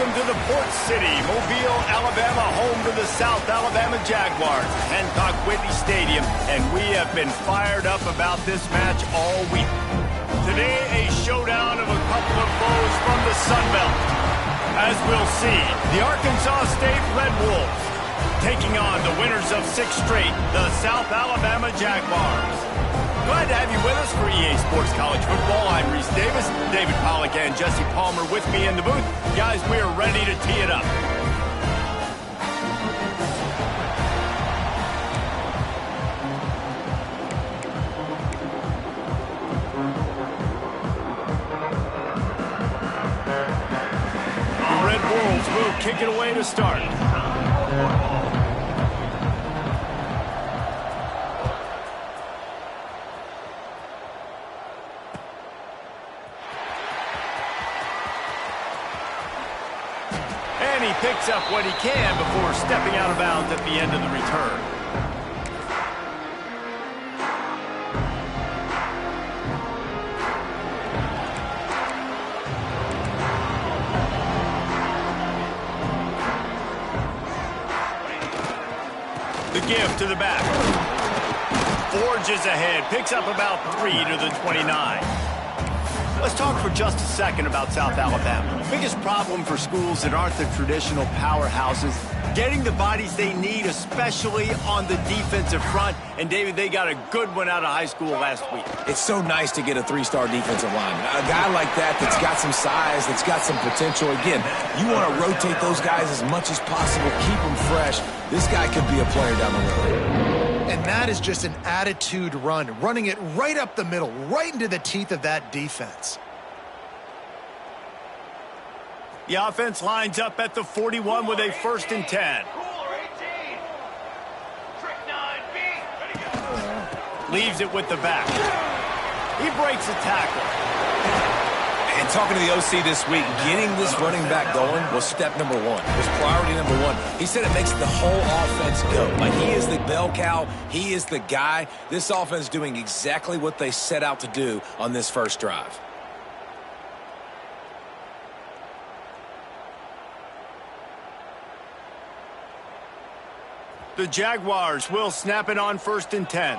welcome to the Port City, Mobile, Alabama, home to the South Alabama Jaguars, Hancock Whitney Stadium, and we have been fired up about this match all week. Today, a showdown of a couple of foes from the Sun Belt. As we'll see, the Arkansas State Red Wolves taking on the winners of 6 straight, the South Alabama Jaguars. Glad to have you with us for EA Sports College Football. I'm Reese Davis, David Pollack, and Jesse Palmer with me in the booth. Guys, we are ready to tee it up. The Red Wolves will kick it away to start. And he picks up what he can before stepping out of bounds at the end of the return. The give to the back. Forges ahead, picks up about 3 to the 29. Let's talk for just a second about South Alabama. The biggest problem for schools that aren't the traditional powerhouses, getting the bodies they need, especially on the defensive front. And, David, they got a good one out of high school last week. It's so nice to get a 3-star defensive lineman. A guy like that that's got some size, that's got some potential. Again, you want to rotate those guys as much as possible, keep them fresh. This guy could be a player down the road. And that is just an attitude run, running it right up the middle, right into the teeth of that defense. The offense lines up at the 41 with a 1st and 10. Leaves it with the back. He breaks a tackle. And talking to the OC this week, getting this running back going was step number 1. Was priority number 1. He said it makes the whole offense go. Like, he is the bell cow. He is the guy. This offense is doing exactly what they set out to do on this first drive. The Jaguars will snap it on 1st and 10.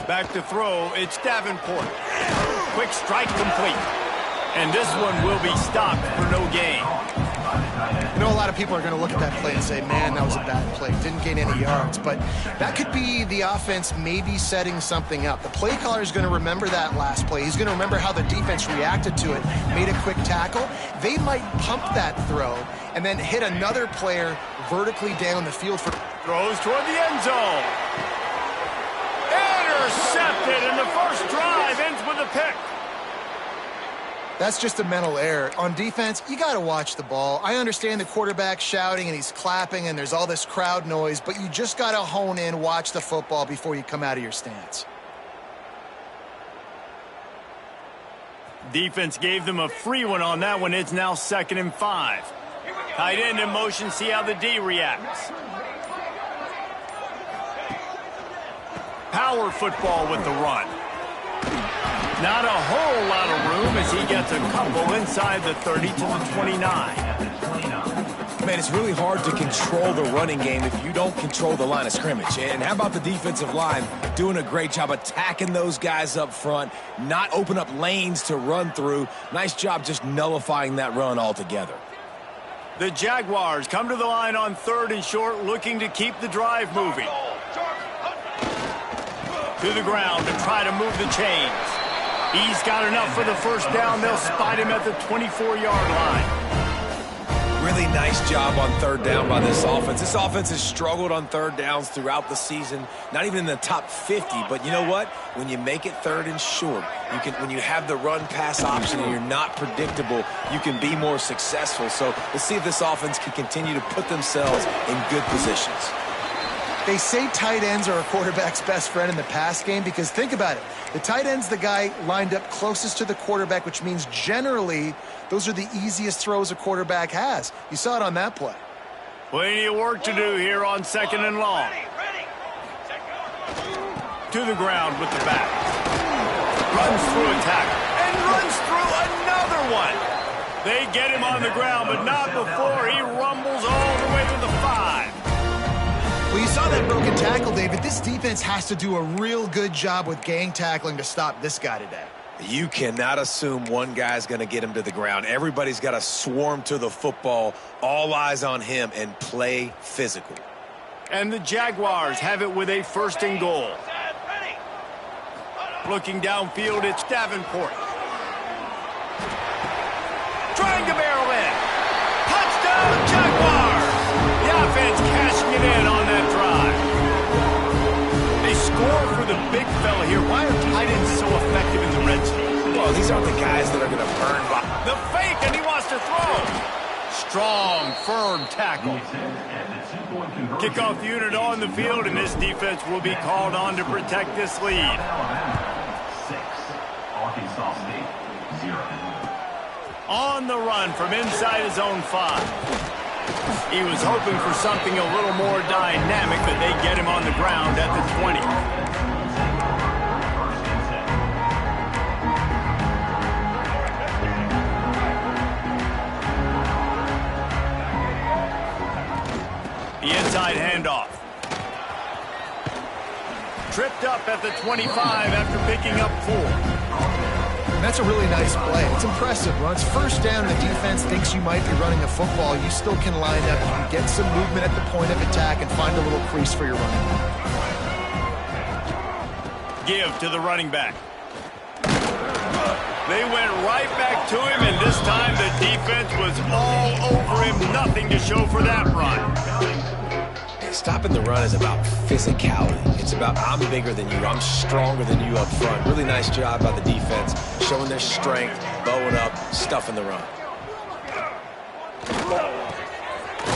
Back to throw, it's Davenport. Quick strike complete. And this one will be stopped for no gain. I know a lot of people are going to look at that play and say, man, that was a bad play. Didn't gain any yards. But that could be the offense maybe setting something up. The play caller is going to remember that last play. He's going to remember how the defense reacted to it, made a quick tackle. They might pump that throw and then hit another player vertically down the field. Throws toward the end zone. Intercepted, and the first drive ends with a pick. That's just a mental error. On defense, you got to watch the ball. I understand the quarterback shouting and he's clapping and there's all this crowd noise, but you just got to hone in, watch the football before you come out of your stance. Defense gave them a free one on that one. It's now 2nd and 5. Tight end in motion, see how the D reacts. Power football with the run. Not a whole lot of room as he gets a couple inside the 30 to the 29. Man, it's really hard to control the running game if you don't control the line of scrimmage. And how about the defensive line doing a great job attacking those guys up front, not open up lanes to run through. Nice job just nullifying that run altogether. The Jaguars come to the line on 3rd and short, looking to keep the drive moving. To the ground to try to move the chains. He's got enough for the first down. They'll spot him at the 24-yard line. Really nice job on 3rd down by this offense. This offense has struggled on 3rd downs throughout the season. Not even in the top 50, but you know what? When you make it 3rd and short, when you have the run-pass option and you're not predictable, you can be more successful. So let's see if this offense can continue to put themselves in good positions. They say tight ends are a quarterback's best friend in the pass game because think about it. The tight end's the guy lined up closest to the quarterback, which means generally those are the easiest throws a quarterback has. You saw it on that play. Plenty of work to do here on 2nd and long. To the ground with the back. Runs through a tackle and runs through another one. They get him on the ground, but not before he rumbles all the way to the 5. Well, you saw that broken tackle, David. This defense has to do a real good job with gang tackling to stop this guy today. You cannot assume one guy's going to get him to the ground. Everybody's got to swarm to the football, all eyes on him, and play physical. And the Jaguars have it with a 1st and goal. Looking downfield, it's Davenport. Trying to barrel in. Touchdown, Jaguars! The offense cashing it in on that drive. They score for the big fella here. Why are tight ends so effective in the red zone? Well, these aren't the guys that are going to burn by. The fake, and he wants to throw. Strong, firm tackle. Kickoff unit on the field, and this defense will be called on to protect this lead. On the run from inside his own 5. He was hoping for something a little more dynamic, but they get him on the ground at the 20. The inside handoff. Tripped up at the 25 after picking up 4. That's a really nice play. It's impressive. When it's 1st down and the defense thinks you might be running a football, you still can line up. You can get some movement at the point of attack and find a little crease for your running back. Give to the running back. They went right back to him, and this time the defense was all over him. Nothing to show for that run. Stopping the run is about physicality. It's about I'm bigger than you, I'm stronger than you up front. Really nice job by the defense, showing their strength, bowing up, stuffing the run.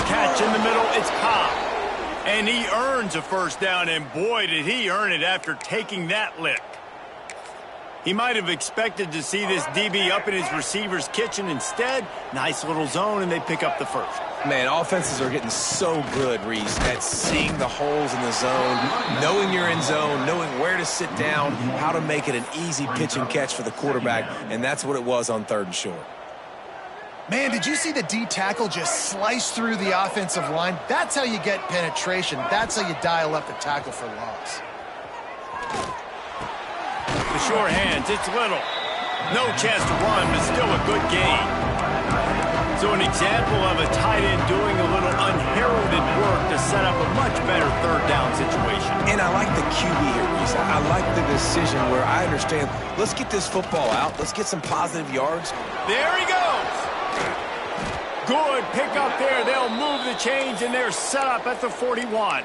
Catch in the middle, it's Cobb. And he earns a 1st down, and boy, did he earn it after taking that lick. He might have expected to see this DB up in his receiver's kitchen. Instead, nice little zone, and they pick up the 1st. Man, offenses are getting so good, Reese, at seeing the holes in the zone, knowing you're in zone, knowing where to sit down, how to make it an easy pitch and catch for the quarterback, and that's what it was on 3rd and short. Man, did you see the D tackle just slice through the offensive line? That's how you get penetration. That's how you dial up the tackle for loss. The short hands, it's Little. No chance to run, but still a good gain. So an example of a tight end doing a little unheralded work to set up a much better 3rd down situation. And I like the QB here, Reese. I like the decision where I understand, let's get this football out. Let's get some positive yards. There he goes. Good pick up there. They'll move the chains, and they're set up at the 41.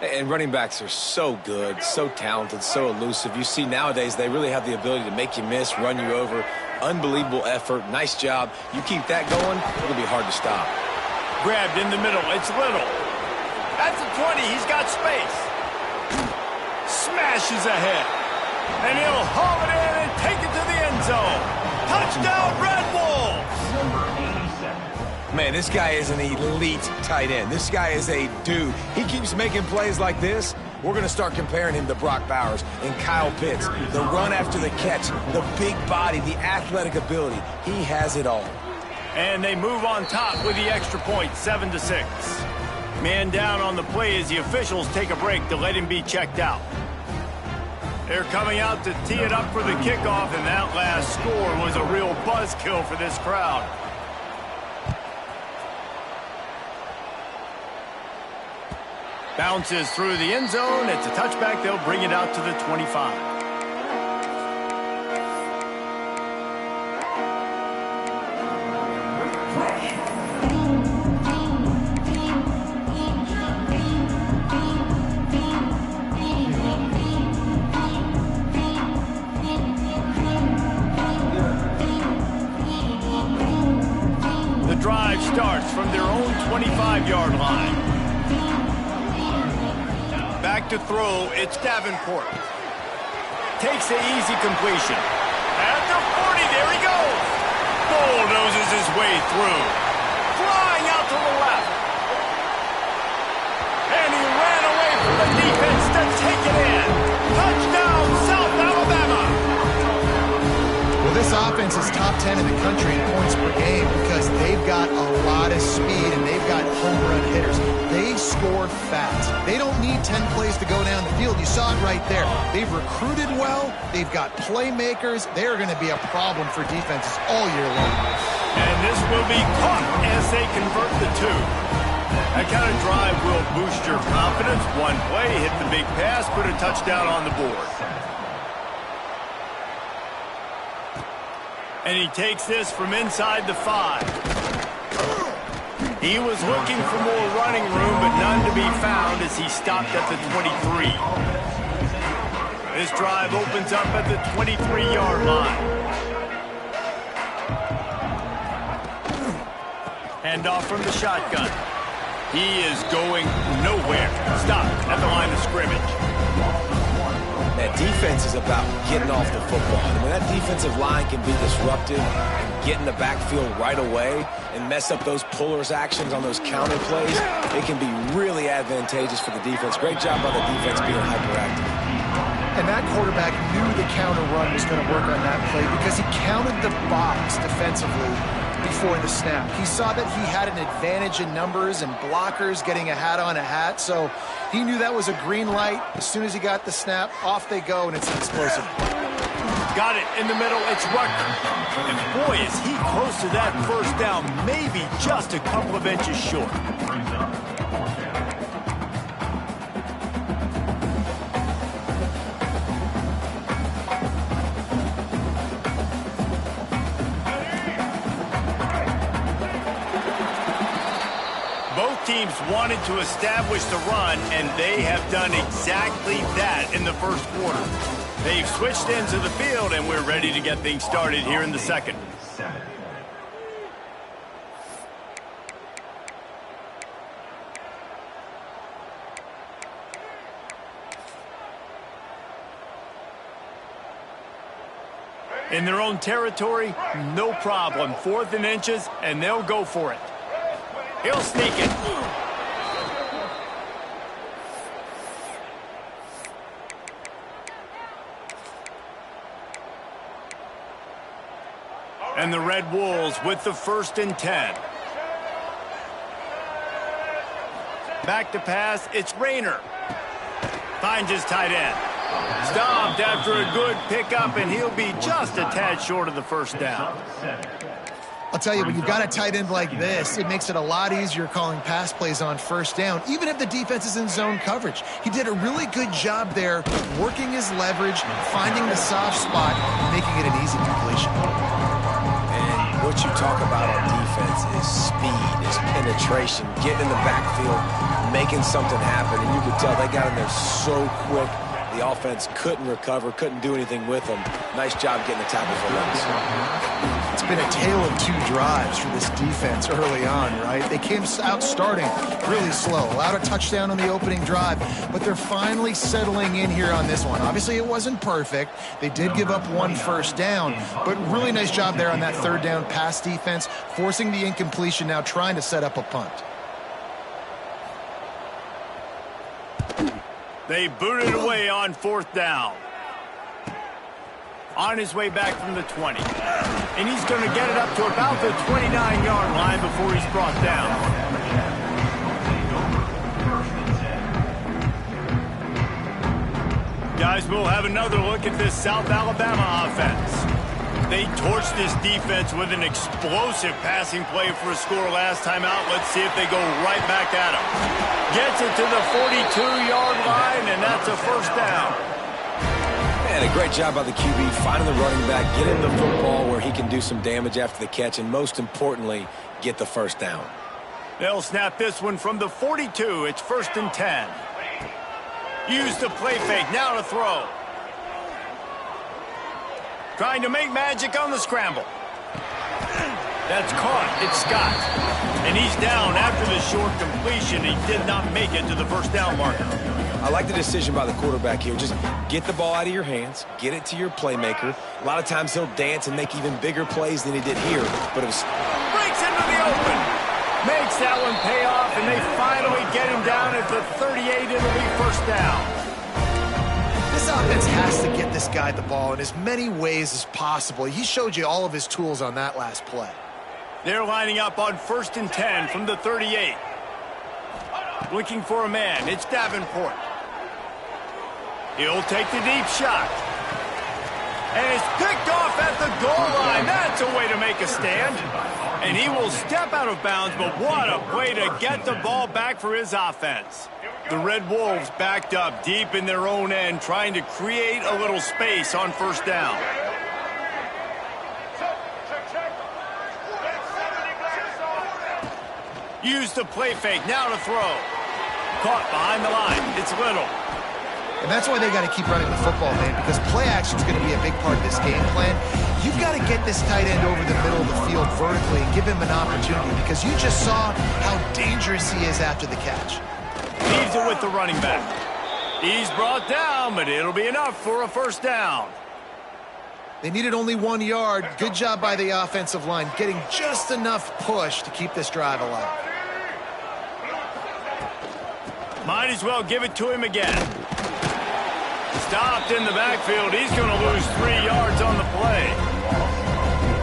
And running backs are so good, so talented, so elusive. You see nowadays they really have the ability to make you miss, run you over. Unbelievable effort. Nice job. You keep that going, it'll be hard to stop. Grabbed in the middle. It's Little. At the 20, he's got space. Smashes ahead. And he'll haul it in and take it to the end zone. Touchdown, Red Wolves! Man, this guy is an elite tight end. This guy is a dude. He keeps making plays like this. We're going to start comparing him to Brock Bowers and Kyle Pitts. The run after the catch, the big body, the athletic ability. He has it all. And they move on top with the extra point, 7-6. Man down on the play as the officials take a break to let him be checked out. They're coming out to tee it up for the kickoff, and that last score was a real buzzkill for this crowd. Bounces through the end zone. It's a touchback. They'll bring it out to the 25. The drive starts from their own 25-yard line. Back to throw, it's Davenport. Takes the easy completion. At the 40, there he goes. Bulldozes his way through. Flying out to the left. And he ran away from the defense to take it in. Touchdown, South Alabama. Well, this this offense is top 10 in the country in points per game because they've got a lot of speed and they've got home run hitters. They score fast. They don't need 10 plays to go down the field. You saw it right there. They've recruited well. They've got playmakers. They're going to be a problem for defenses all year long. And this will be caught as they convert the two. That kind of drive will boost your confidence. One play, hit the big pass, put a touchdown on the board. And he takes this from inside the 5. He was looking for more running room, but none to be found as he stopped at the 23. This drive opens up at the 23-yard line. Handoff from the shotgun. He is going nowhere. Stop at the line of scrimmage. That defense is about getting off the football. And when that defensive line can be disruptive and get in the backfield right away and mess up those pullers actions on those counter plays, it can be really advantageous for the defense. Great job by the defense being hyperactive. And that quarterback knew the counter run was going to work on that play because he counted the box defensively before the snap. He saw that he had an advantage in numbers and blockers getting a hat on a hat, so he knew that was a green light. As soon as he got the snap, off they go, and it's explosive. Got it in the middle. It's Rutger. And boy, is he close to that first down, maybe just a couple of inches short. Teams wanted to establish the run, and they have done exactly that in the first quarter. They've switched ends of the field, and we're ready to get things started here in the second. In their own territory, no problem. 4th and inches, and they'll go for it. He'll sneak it. And the Red Wolves with the 1st and 10. Back to pass, it's Rayner. Finds his tight end. Stopped after a good pickup, and he'll be just a tad short of the first down. I'll tell you, when you've got a tight end like this, it makes it a lot easier calling pass plays on first down, even if the defense is in zone coverage. He did a really good job there, working his leverage, finding the soft spot, and making it an easy completion. And what you talk about on defense is speed, is penetration, getting in the backfield, making something happen. And you could tell they got in there so quick. The offense couldn't recover, couldn't do anything with them. Nice job getting the tackle for runs. It's been a tale of 2 drives for this defense early on, right? They came out starting really slow, allowed a touchdown on the opening drive, but they're finally settling in here on this one. Obviously, it wasn't perfect. They did give up 1 first down, but really nice job there on that 3rd down pass defense, forcing the incompletion, now trying to set up a punt. They booted away on 4th down. On his way back from the 20. And he's going to get it up to about the 29-yard line before he's brought down. Guys, we'll have another look at this South Alabama offense. They torched this defense with an explosive passing play for a score last time out. Let's see if they go right back at him. Gets it to the 42-yard line, and that's a first down. And a great job by the QB finding the running back, getting the football where he can do some damage after the catch, and most importantly, get the first down. They'll snap this one from the 42. It's 1st and 10. Use the play fake. Now to throw. Trying to make magic on the scramble. That's caught. It's Scott. And he's down after the short completion. He did not make it to the first down marker. I like the decision by the quarterback here. Just get the ball out of your hands, get it to your playmaker. A lot of times he'll dance and make even bigger plays than he did here. But it was... Breaks into the open. Makes that one pay off, and they finally get him down at the 38. It'll be first down. This offense has to get this guy the ball in as many ways as possible. He showed you all of his tools on that last play. They're lining up on 1st and 10 from the 38. Looking for a man. It's Davenport. He'll take the deep shot. And it's picked off at the goal line. That's a way to make a stand. And he will step out of bounds, but what a way to get the ball back for his offense. The Red Wolves backed up deep in their own end, trying to create a little space on 1st down. Use the play fake, now to throw. Caught behind the line, it's Little. And that's why they got to keep running the football, man, because play action is going to be a big part of this game plan. You've got to get this tight end over the middle of the field vertically and give him an opportunity, because you just saw how dangerous he is after the catch. Leaves it with the running back. He's brought down, but it'll be enough for a 1st down. They needed only 1 yard. Good job by the offensive line, getting just enough push to keep this drive alive. Might as well give it to him again. Stopped in the backfield. He's going to lose 3 yards on the play.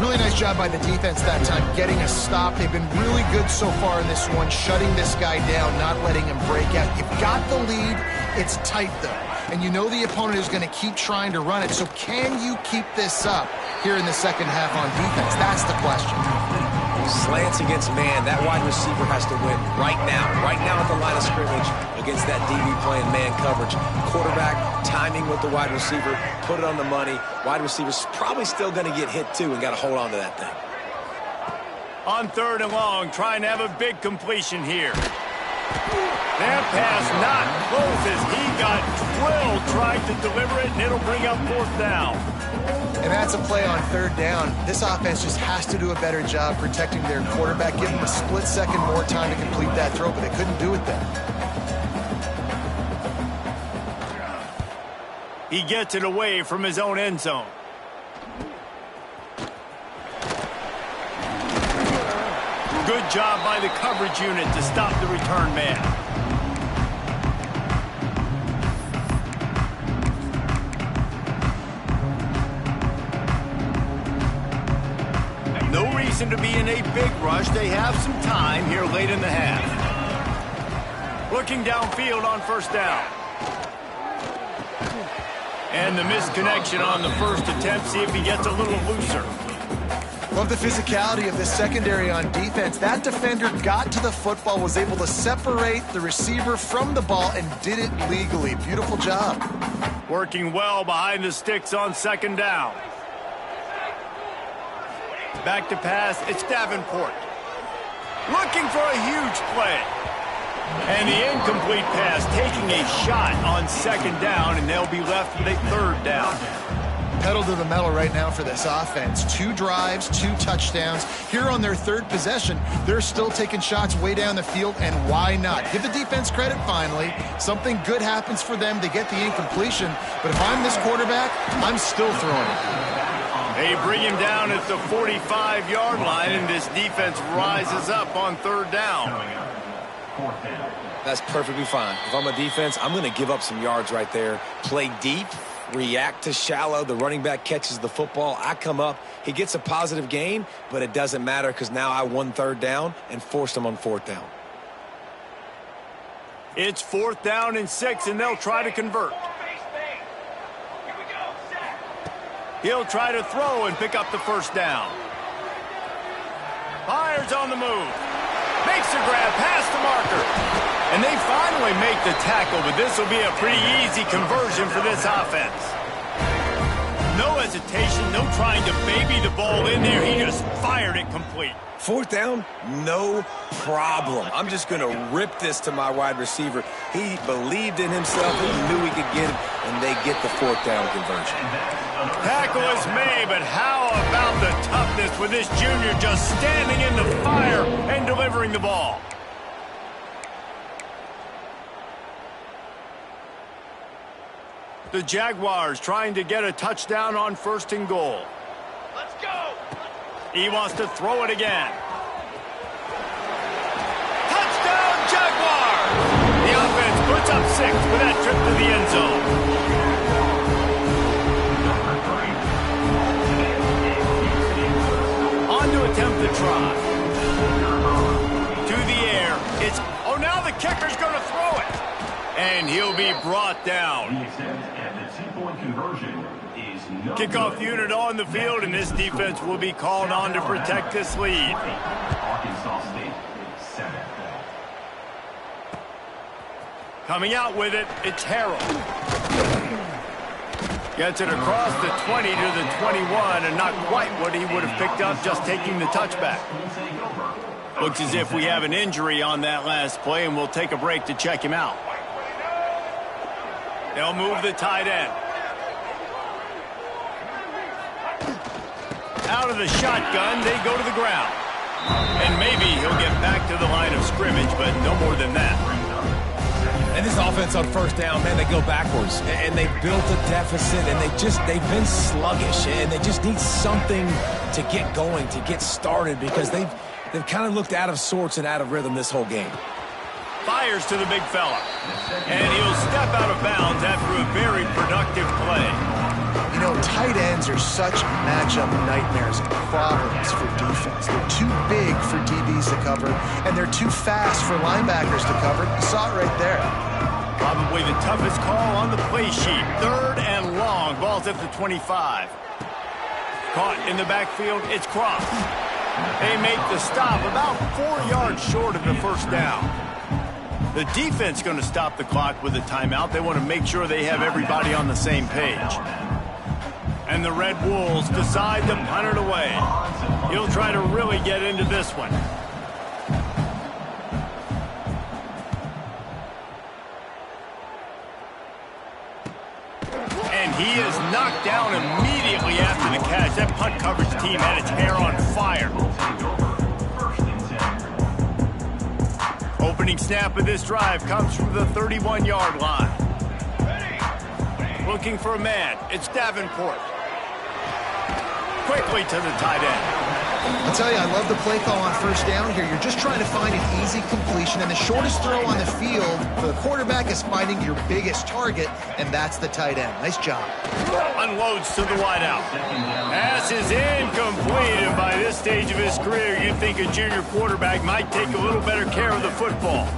Really nice job by the defense that time, getting a stop. They've been really good so far in this one, shutting this guy down, not letting him break out. You've got the lead. It's tight, though. And you know the opponent is going to keep trying to run it. So can you keep this up here in the second half on defense? That's the question. Slants against man. That wide receiver has to win right now at the line of scrimmage against that DB playing man coverage. Quarterback, timing with the wide receiver, put it on the money. Wide receiver's probably still going to get hit too and got to hold on to that thing. On 3rd and long, trying to have a big completion here. That pass not close as he got drilled trying to deliver it, and it'll bring up 4th down. And that's a play on 3rd down. This offense just has to do a better job protecting their quarterback, give him a split second more time to complete that throw, but they couldn't do it then. He gets it away from his own end zone. Good job by the coverage unit to stop the return man. No reason to be in a big rush. They have some time here late in the half. Looking downfield on 1st down. And the misconnection on the 1st attempt. See if he gets a little looser. Love the physicality of this secondary on defense. That defender got to the football, was able to separate the receiver from the ball, and did it legally. Beautiful job. Working well behind the sticks on 2nd down. Back to pass, it's Davenport. Looking for a huge play. And the incomplete pass, taking a shot on 2nd down, and they'll be left with a 3rd down. Pedal to the metal right now for this offense. 2 drives, 2 touchdowns. Here on their 3rd possession, they're still taking shots way down the field, and why not? Give the defense credit finally. Something good happens for them. They get the incompletion, but if I'm this quarterback, I'm still throwing it. They bring him down at the 45-yard line, and this defense rises up on 3rd down. That's perfectly fine. If I'm a defense, I'm going to give up some yards right there. Play deep, react to shallow. The running back catches the football. I come up. He gets a positive gain, but it doesn't matter because now I won 3rd down and forced him on 4th down. It's 4th down and 6, and they'll try to convert. He'll try to throw and pick up the 1st down. Fires on the move. Makes the grab past the marker. And they finally make the tackle, but this will be a pretty easy conversion for this offense. No hesitation, no trying to baby the ball in there. He just fired it complete. 4th down, no problem. I'm just going to rip this to my wide receiver. He believed in himself. He knew he could get it, and they get the 4th down conversion. Tackle is made, but how about the toughness with this junior just standing in the fire and delivering the ball? The Jaguars trying to get a touchdown on 1st and goal. Let's go! He wants to throw it again. Touchdown, Jaguars! The offense puts up 6 with that trip to the end zone. the try. To the air. Oh, now the kicker's going to throw it. And he'll be brought down. Kickoff unit on the field, and this defense will be called on to protect this lead. Coming out with it, it's Harrell. Gets it across the 20 to the 21, and not quite what he would have picked up just taking the touchback. Looks as if we have an injury on that last play, and we'll take a break to check him out. They'll move the tight end. Out of the shotgun, they go to the ground. And maybe he'll get back to the line of scrimmage, but no more than that. And this offense on first down, man, they go backwards. And they've built a deficit, and they've been sluggish. And they just need something to get going, to get started, because they've kind of looked out of sorts and out of rhythm this whole game. Fires to the big fella. And he'll step out of bounds after a very productive play. You know, tight ends are such matchup nightmares and problems for defense. They're too big for DBs to cover, and they're too fast for linebackers to cover. You saw it right there. Probably the toughest call on the play sheet. 3rd and long. Ball's at the 25. Caught in the backfield. It's Cross. They make the stop about 4 yards short of the first down. The defense going to stop the clock with a timeout. They want to make sure they have everybody on the same page. And the Red Wolves decide to punt it away. He'll try to really get into this one. And he is knocked down immediately after the catch. That punt coverage team had its hair on fire. Opening snap of this drive comes from the 31-yard line. Looking for a man. It's Davenport. Quickly to the tight end. I'll tell you, I love the play call on first down here. You're just trying to find an easy completion, and the shortest throw on the field for the quarterback is finding your biggest target, and that's the tight end. Nice job. Unloads to the wideout. Pass is incomplete, and by this stage of his career, you'd think a junior quarterback might take a little better care of the football.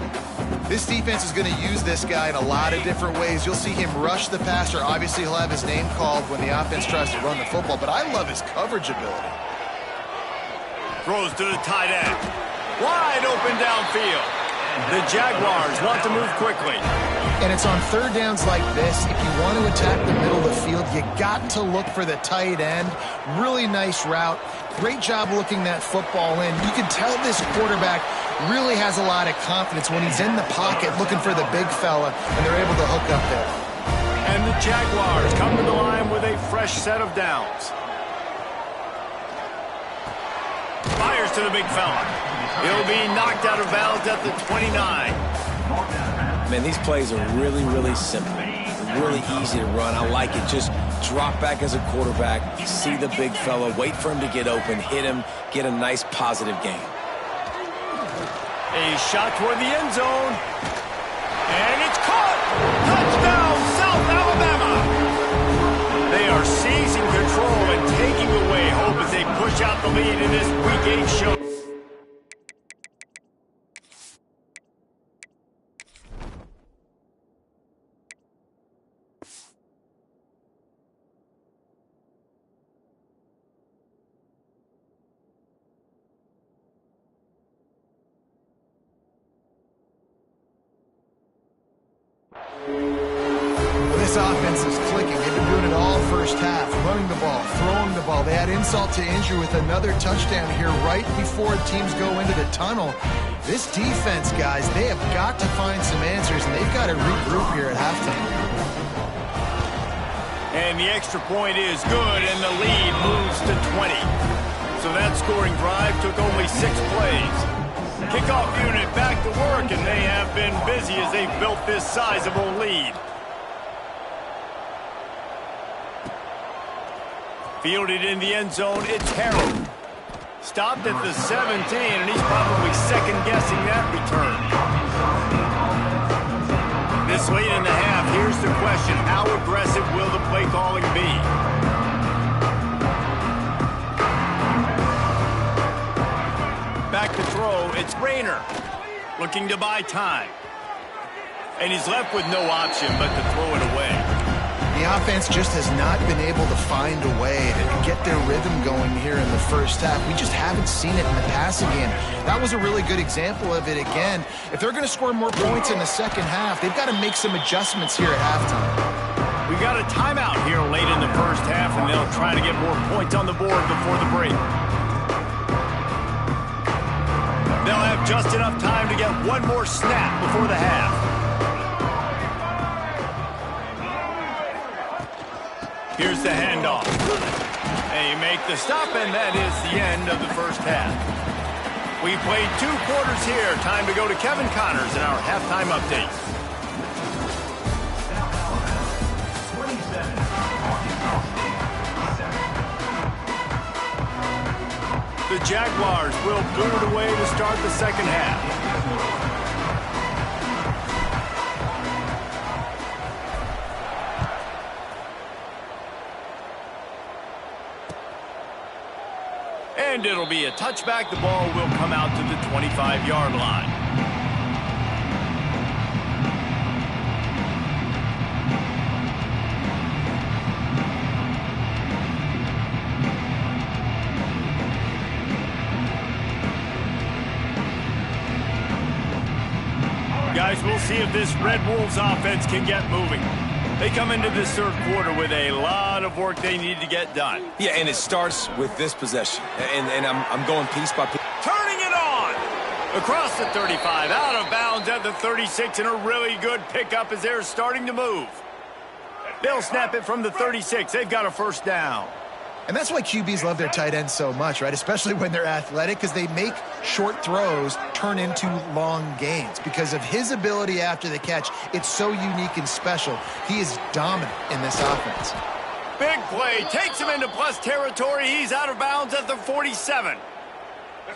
This defense is going to use this guy in a lot of different ways. You'll see him rush the passer. Obviously, he'll have his name called when the offense tries to run the football, but I love his coverage ability. Throws to the tight end. Wide open downfield. The Jaguars want to move quickly. And it's on third downs like this. If you want to attack the middle of the field, you got to look for the tight end. Really nice route. Great job looking that football in. You can tell this quarterback really has a lot of confidence when he's in the pocket looking for the big fella, and they're able to hook up there. And the Jaguars come to the line with a fresh set of downs. Fires to the big fella. He'll be knocked out of bounds at the 29. Man, these plays are really, really simple. Really easy to run. I like it. Just drop back as a quarterback, see the big fella, wait for him to get open, hit him, get a nice positive gain. A shot toward the end zone. And it's caught! Touchdown, South Alabama! They are seizing control and taking away hope as they push out the lead in this Week 8 show. This offense is clicking. They've been doing it all first half. Running the ball, throwing the ball. They had insult to injury with another touchdown here right before teams go into the tunnel. This defense, guys, they have got to find some answers, and they've got to regroup here at halftime. And the extra point is good, and the lead moves to 20. So that scoring drive took only 6 plays. Kickoff unit back to work, and they have been busy as they've built this sizable lead. Fielded in the end zone, it's Harrell. Stopped at the 17, and he's probably second-guessing that return. This late in the half, here's the question. How aggressive will the play calling be? throw. It's Rayner looking to buy time. And he's left with no option but to throw it away. The offense just has not been able to find a way to get their rhythm going here in the first half. We just haven't seen it in the passing game. That was a really good example of it again. If they're going to score more points in the second half, they've got to make some adjustments here at halftime. We got a timeout here late in the first half, and they'll try to get more points on the board before the break. They'll have just enough time to get one more snap before the half. Here's the handoff. They make the stop, and that is the end of the first half. We played 2 quarters here. Time to go to Kevin Connors in our halftime update. The Jaguars will boot it away to start the second half. And it'll be a touchback. The ball will come out to the 25-yard line. Guys, we'll see if this Red Wolves offense can get moving. They come into this third quarter with a lot of work they need to get done. Yeah, and it starts with this possession. And I'm going piece by piece. Turning it on! Across the 35, out of bounds at the 36, and a really good pickup as they're starting to move. They'll snap it from the 36. They've got a first down. And that's why QBs love their tight ends so much, right? Especially when they're athletic, because they make short throws turn into long gains. Because of his ability after the catch, it's so unique and special. He is dominant in this offense. Big play. Takes him into plus territory. He's out of bounds at the 47.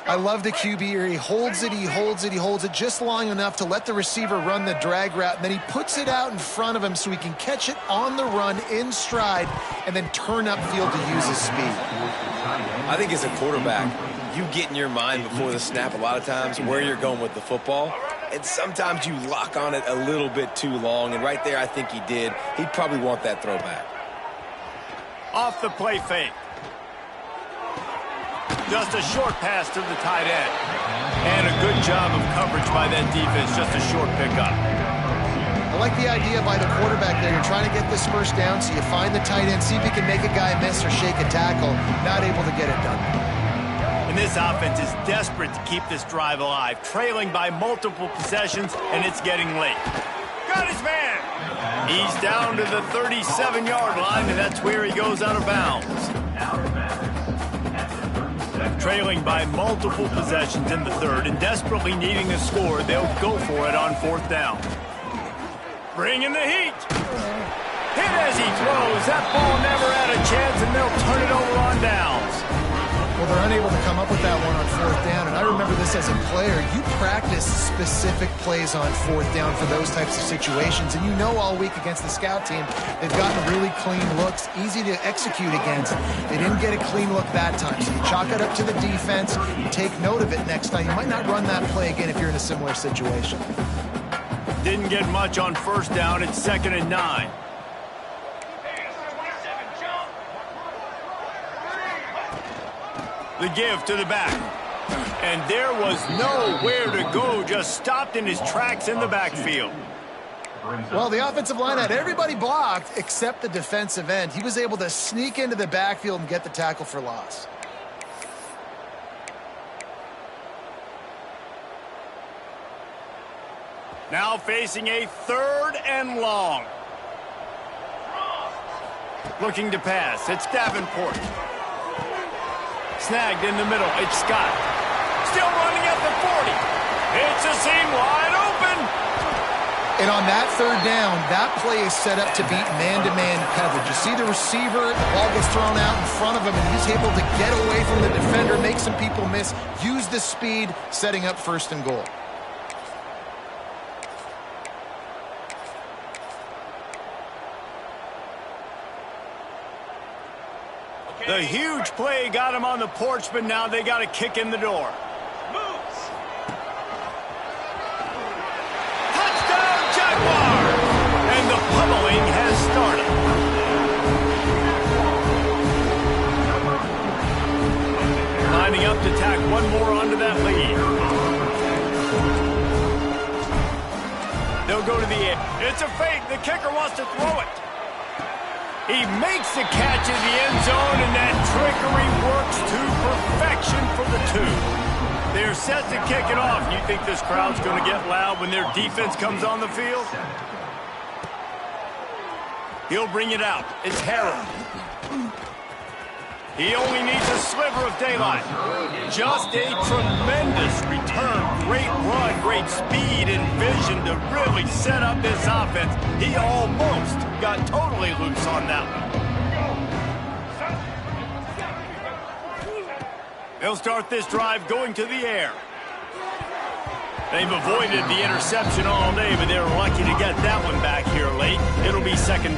I love the QB here. He holds it, he holds it, he holds it just long enough to let the receiver run the drag route, and then he puts it out in front of him so he can catch it on the run in stride and then turn upfield to use his speed. I think as a quarterback, you get in your mind before the snap a lot of times where you're going with the football, and sometimes you lock on it a little bit too long, and right there I think he did. He'd probably want that throwback. Off the play fake. Just a short pass to the tight end. And a good job of coverage by that defense, just a short pickup. I like the idea by the quarterback there. You're trying to get this first down, so you find the tight end, see if you can make a guy miss or shake a tackle. Not able to get it done. And this offense is desperate to keep this drive alive, trailing by multiple possessions, and it's getting late. Got his man. He's down to the 37-yard line, and that's where he goes out of bounds. Trailing by multiple possessions in the third and desperately needing a score, they'll go for it on fourth down. Bringing the heat. Hit as he throws. That ball never had a chance, and they'll turn it over on downs. Well, they're unable to come up with that one on fourth down, and I remember this as a player. You practice specific plays on fourth down for those types of situations, and you know all week against the scout team, they've gotten really clean looks, easy to execute against. They didn't get a clean look that time, so you chalk it up to the defense, you take note of it next time. You might not run that play again if you're in a similar situation. Didn't get much on first down. It's 2nd and 9. The give to the back. And there was nowhere to go, just stopped in his tracks in the backfield. Well, the offensive line had everybody blocked except the defensive end. He was able to sneak into the backfield and get the tackle for loss. Now facing a 3rd and long. Looking to pass. It's Davenport. Snagged in the middle. It's Scott. Still running at the 40. It's a seam wide open. And on that 3rd down, that play is set up to beat man-to-man coverage. You see the receiver, the ball gets thrown out in front of him, and he's able to get away from the defender, make some people miss, use the speed, setting up 1st and goal. The huge play got him on the porch, but now they got a kick in the door. to tack one more onto that lead. They'll go to the end. It's a fake. The kicker wants to throw it. He makes the catch in the end zone, and that trickery works to perfection for the two. They're set to kick it off. You think this crowd's going to get loud when their defense comes on the field? He'll bring it out. It's Harrell. He only needs a sliver of daylight. Just a tremendous return. Great run, great speed and vision to really set up this offense. He almost got totally loose on that one. They'll start this drive going to the air. They've avoided the interception all day, but they're lucky to get that one back here late. It'll be second